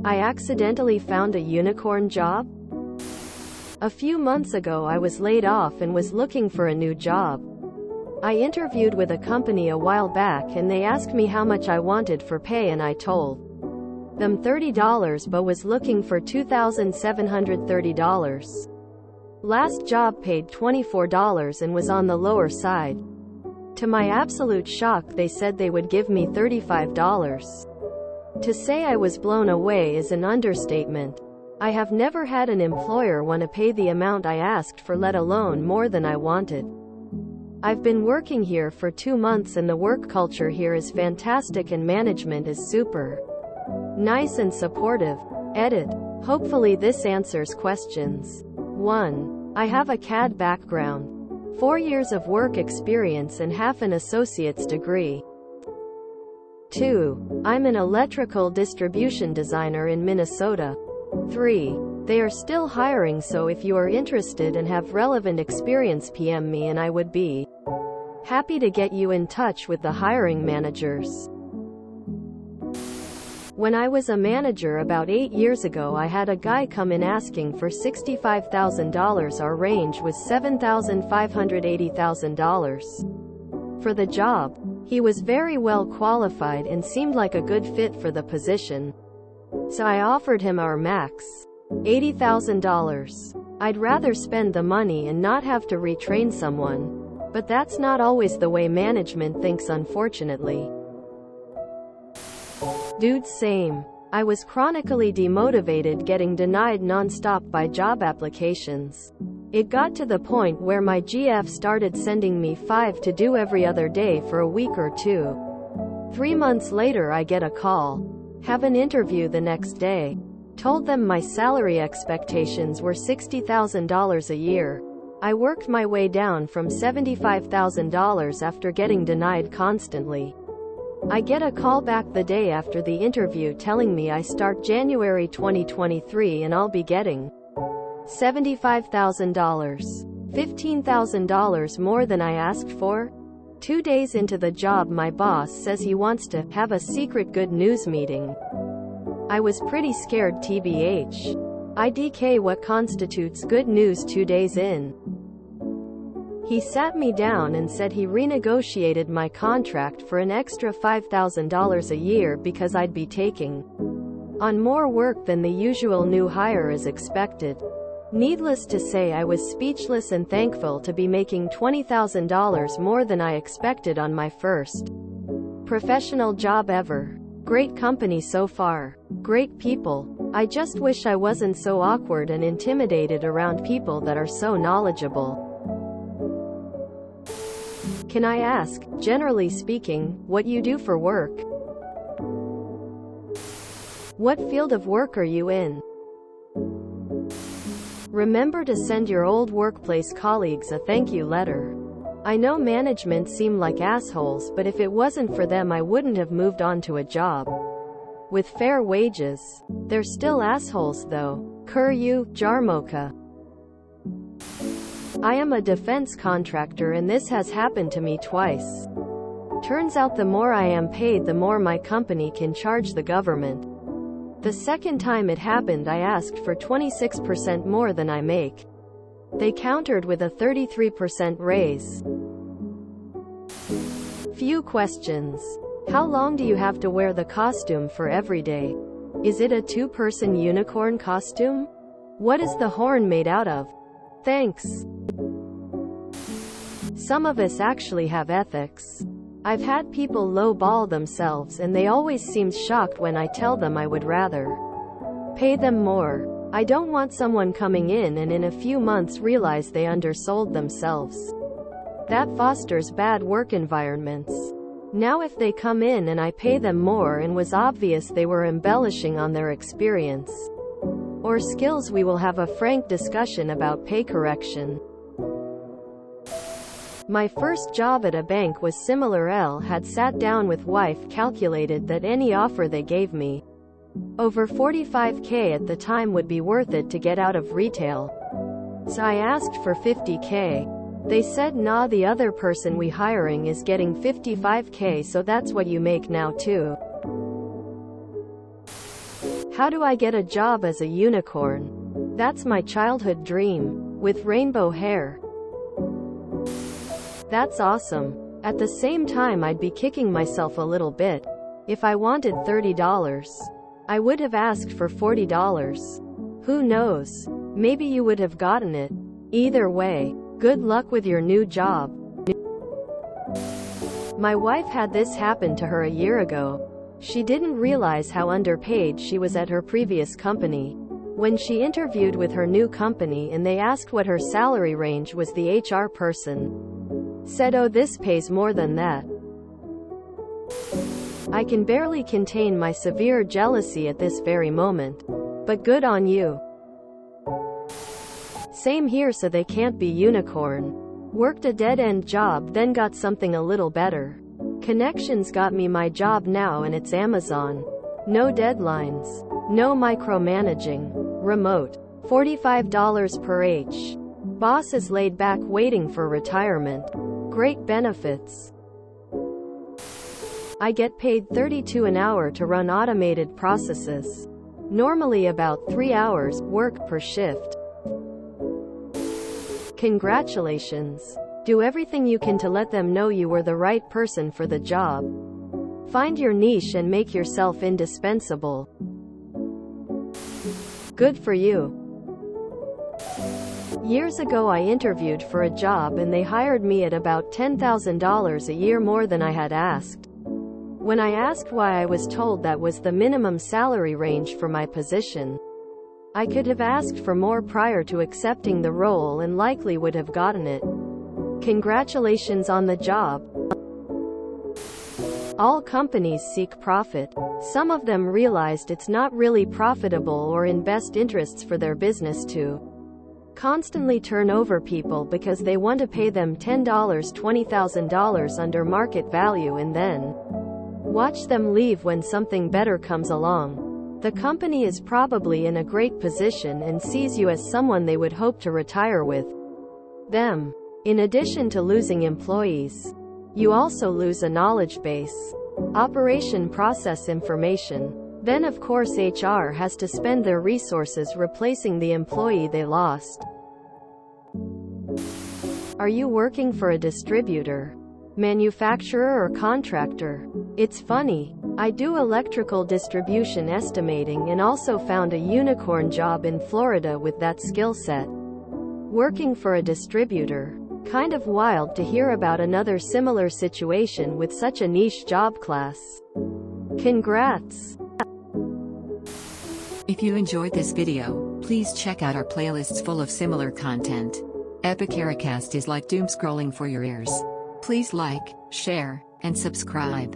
I accidentally found a unicorn job? A few months ago I was laid off and was looking for a new job. I interviewed with a company a while back and they asked me how much I wanted for pay and I told them $30 but was looking for $2,730. Last job paid $24 and was on the lower side. To my absolute shock they said they would give me $35. To say I was blown away is an understatement. I have never had an employer want to pay the amount I asked for, let alone more than I wanted. I've been working here for 2 months and the work culture here is fantastic and management is super nice and supportive. Edit. Hopefully this answers questions. 1. I have a CAD background. 4 years of work experience and half an associate's degree. 2. I'm an electrical distribution designer in Minnesota. 3. They are still hiring, so if you are interested and have relevant experience, PM me and I would be happy to get you in touch with the hiring managers. When I was a manager about 8 years ago, I had a guy come in asking for $65,000. Our range was $7,580,000 for the job. He was very well qualified and seemed like a good fit for the position. So I offered him our max, $80,000. I'd rather spend the money and not have to retrain someone. But that's not always the way management thinks, unfortunately. Dude, same. I was chronically demotivated, getting denied non-stop by job applications. It got to the point where my GF started sending me 5 to do every other day for a week or 2. 3 months later I get a call. Have an interview the next day. Told them my salary expectations were $60,000 a year. I worked my way down from $75,000 after getting denied constantly. I get a call back the day after the interview telling me I start January 2023 and I'll be getting $75,000. $15,000 more than I asked for? 2 days into the job my boss says he wants to have a secret good news meeting. I was pretty scared, TBH. IDK, what constitutes good news 2 days in? He sat me down and said he renegotiated my contract for an extra $5,000 a year because I'd be taking on more work than the usual new hire is expected. Needless to say, I was speechless and thankful to be making $20,000 more than I expected on my first professional job ever. Great company so far. Great people. I just wish I wasn't so awkward and intimidated around people that are so knowledgeable. Can I ask, generally speaking, what you do for work? What field of work are you in? Remember to send your old workplace colleagues a thank you letter. I know management seem like assholes, but if it wasn't for them I wouldn't have moved on to a job with fair wages. They're still assholes though. You, Jarmocha. I am a defense contractor and this has happened to me twice. Turns out the more I am paid, the more my company can charge the government. The second time it happened, I asked for 26% more than I make. They countered with a 33% raise. Few questions. How long do you have to wear the costume for every day? Is it a 2-person unicorn costume? What is the horn made out of? Thanks. Some of us actually have ethics. I've had people low-ball themselves and they always seem shocked when I tell them I would rather pay them more. I don't want someone coming in and in a few months realize they undersold themselves. That fosters bad work environments. Now if they come in and I pay them more and was obvious they were embellishing on their experience or skills, we will have a frank discussion about pay correction. My first job at a bank was similar. Had sat down with wife, calculated that any offer they gave me over $45K at the time would be worth it to get out of retail. So I asked for $50K. They said, nah, the other person we hiring is getting $55K, so that's what you make now too. How do I get a job as a unicorn? That's my childhood dream. With rainbow hair. That's awesome. At the same time, I'd be kicking myself a little bit. If I wanted $30, I would have asked for $40. Who knows? Maybe you would have gotten it. Either way, good luck with your new job. My wife had this happen to her a year ago. She didn't realize how underpaid she was at her previous company. When she interviewed with her new company and they asked what her salary range was, the HR person said, "Oh, this pays more than that." I can barely contain my severe jealousy at this very moment. But good on you. Same here, so they can't be unicorn. Worked a dead-end job, then got something a little better. Connections got me my job now, and it's Amazon. No deadlines. No micromanaging. Remote. $45 per h. Boss is laid back waiting for retirement. Great benefits. I get paid $32 an hour to run automated processes. Normally about 3 hours work per shift. Congratulations. Do everything you can to let them know you were the right person for the job. Find your niche and make yourself indispensable. Good for you. Years ago I interviewed for a job and they hired me at about $10,000 a year more than I had asked. When I asked why, I was told that was the minimum salary range for my position. I could have asked for more prior to accepting the role and likely would have gotten it. Congratulations on the job. All companies seek profit. Some of them realized it's not really profitable or in best interests for their business to constantly turn over people because they want to pay them $10, $20,000 under market value and then watch them leave when something better comes along. The company is probably in a great position and sees you as someone they would hope to retire with them. In addition to losing employees, you also lose a knowledge base, operation process information. Then of course HR has to spend their resources replacing the employee they lost. Are you working for a distributor, manufacturer or contractor? It's funny. I do electrical distribution estimating and also found a unicorn job in Florida with that skill set. Working for a distributor. Kind of wild to hear about another similar situation with such a niche job class. Congrats! If you enjoyed this video, please check out our playlists full of similar content. Epicaricast is like doom scrolling for your ears. Please like, share, and subscribe.